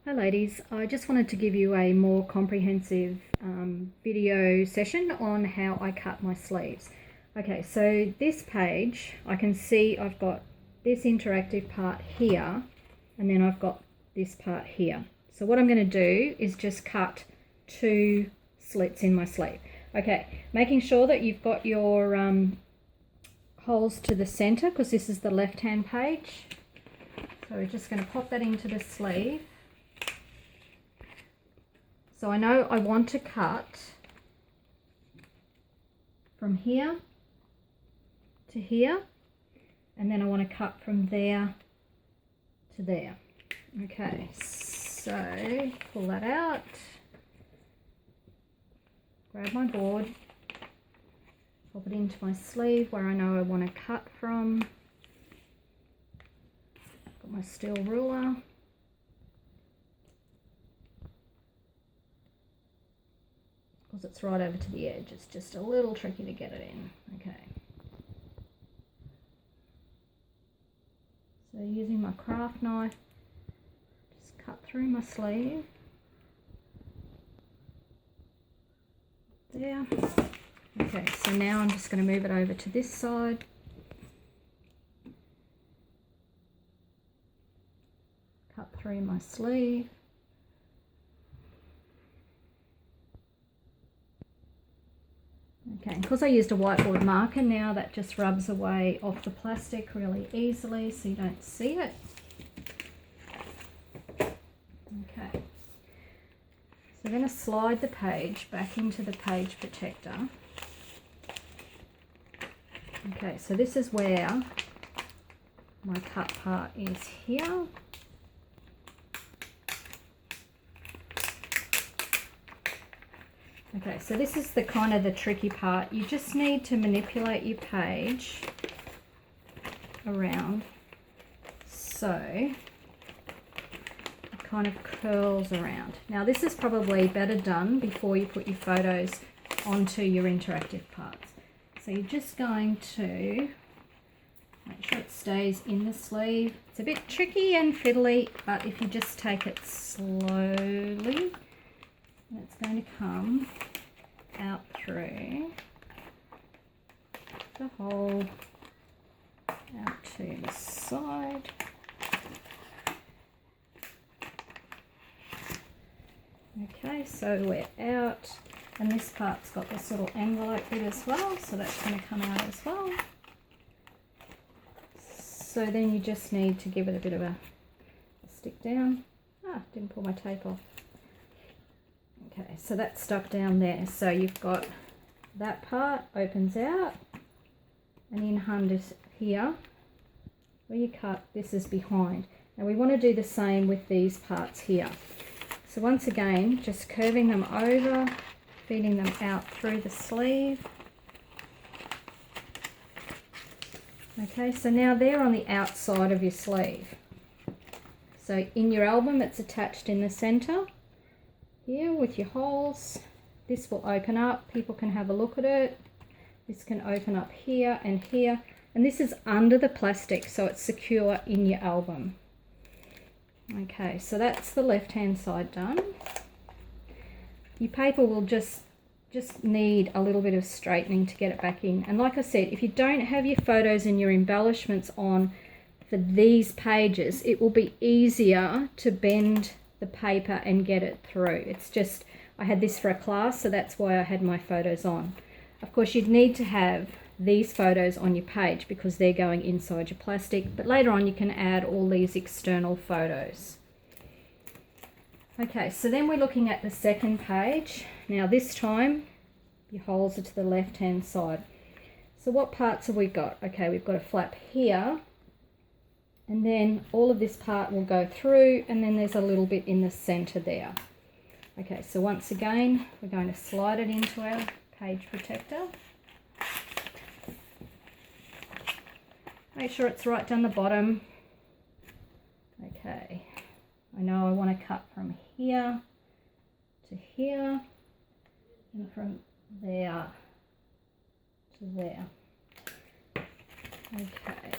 Hi ladies, I just wanted to give you a more comprehensive video session on how I cut my sleeves. Okay, so this page, I can see I've got this interactive part here and then I've got this part here. So what I'm going to do is just cut 2 slits in my sleeve. Okay, making sure that you've got your holes to the center because this is the left hand page. So we're just going to pop that into the sleeve. So I know I want to cut from here to here, and then I want to cut from there to there. Okay, so pull that out, grab my board, pop it into my sleeve where I know I want to cut from. Got my steel ruler. Because it's right over to the edge, it's just a little tricky to get it in. Okay. So using my craft knife, just cut through my sleeve. There. Okay, so now I'm just going to move it over to this side. Cut through my sleeve. Okay, because I used a whiteboard marker now, that just rubs away off the plastic really easily so you don't see it. Okay, so I'm going to slide the page back into the page protector. Okay, so this is where my cut part is here. Okay, so this is the kind of the tricky part. You just need to manipulate your page around so it kind of curls around. Now this is probably better done before you put your photos onto your interactive parts. So you're just going to make sure it stays in the sleeve. It's a bit tricky and fiddly, but if you just take it slowly, it's going to come out through the hole out to the side. Okay, so we're out, and this part's got this little envelope bit as well, so that's going to come out as well. So then you just need to give it a bit of a stick down. Didn't pull my tape off. Okay, so that's stuck down there. So you've got that part opens out, and in under here where you cut, this is behind. Now we want to do the same with these parts here. So once again, just curving them over, feeding them out through the sleeve. Okay, so now they're on the outside of your sleeve. So in your album, it's attached in the center here with your holes. This will open up, people can have a look at it. This can open up here and here, and this is under the plastic so it's secure in your album. Okay, so that's the left hand side done. Your paper will just need a little bit of straightening to get it back in, and like I said, if you don't have your photos and your embellishments on for these pages, it will be easier to bend the paper and get it through. It's just, I had this for a class, so that's why I had my photos on. Of course, you'd need to have these photos on your page because they're going inside your plastic, but later on you can add all these external photos. Okay, so then we're looking at the second page. Now this time your holes are to the left hand side. So what parts have we got? Okay, we've got a flap here, and then all of this part will go through, and then there's a little bit in the center there. Okay, so once again, we're going to slide it into our page protector. Make sure it's right down the bottom. Okay, I know I want to cut from here to here, and from there to there. Okay.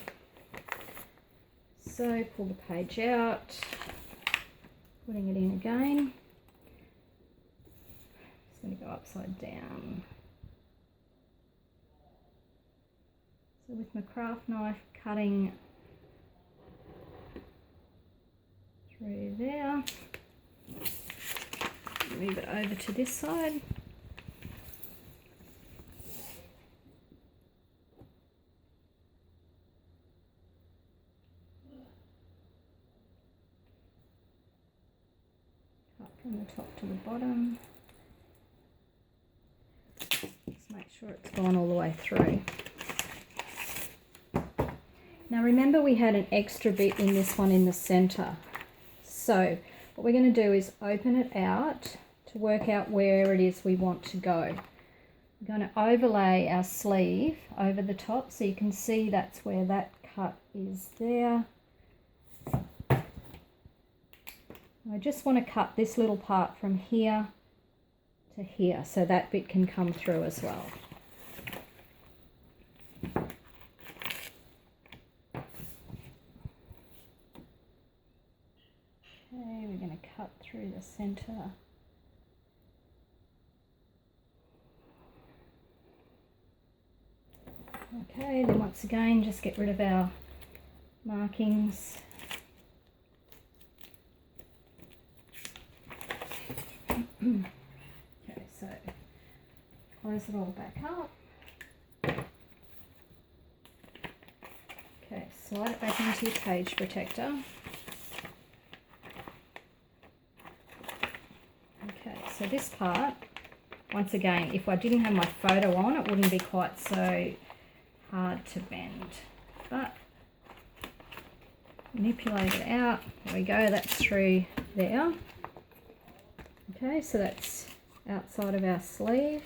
So pull the page out, putting it in again. Just going to go upside down. So with my craft knife, cutting through there. Move it over to this side. Cut from the top to the bottom. Just make sure it's gone all the way through. Now remember, we had an extra bit in this one in the center. So what we're going to do is open it out to work out where it is we want to go. We're going to overlay our sleeve over the top so you can see that's where that cut is there. I just want to cut this little part from here to here so that bit can come through as well. Okay, we're going to cut through the center. Okay, then once again, just get rid of our markings. Okay, so close it all back up. Okay, slide it back into your page protector. Okay, so this part, once again, if I didn't have my photo on, it wouldn't be quite so hard to bend, but manipulate it out. There we go, that's through there. Okay, so that's outside of our sleeve.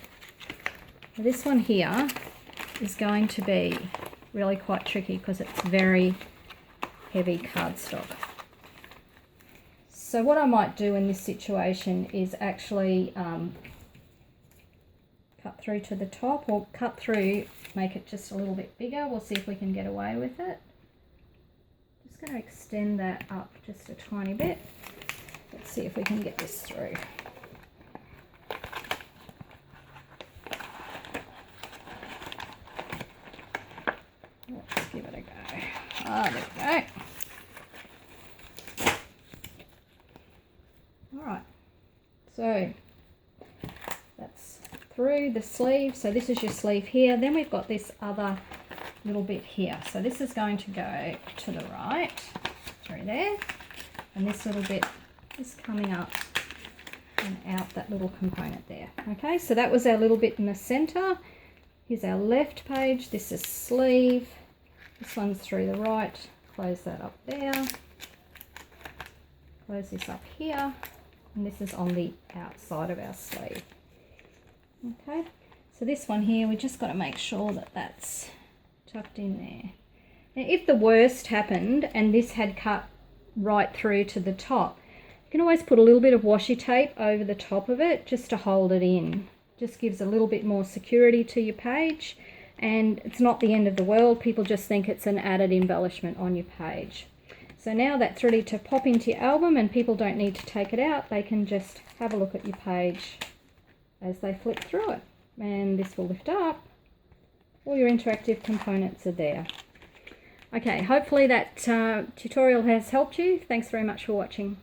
Now this one here is going to be really quite tricky because it's very heavy cardstock. So what I might do in this situation is actually cut through to the top, or cut through, make it just a little bit bigger. We'll see if we can get away with it. Just going to extend that up just a tiny bit. Let's see if we can get this through. Let's give it a go. Ah, there we go. All right, so that's through the sleeve. So this is your sleeve here. Then we've got this other little bit here. So this is going to go to the right through there, and this little bit is coming up and out that little component there. Okay, so that was our little bit in the center. Here's our left page. This is sleeve. This one's through the right. Close that up there. Close this up here. And this is on the outside of our sleeve. Okay, so this one here, we just got to make sure that that's tucked in there. Now, if the worst happened and this had cut right through to the top, you can always put a little bit of washi tape over the top of it just to hold it in. Just gives a little bit more security to your page, and it's not the end of the world. People just think it's an added embellishment on your page. So now that's ready to pop into your album, and people don't need to take it out. They can just have a look at your page as they flip through it. And this will lift up. All your interactive components are there. Okay, hopefully that tutorial has helped you. Thanks very much for watching.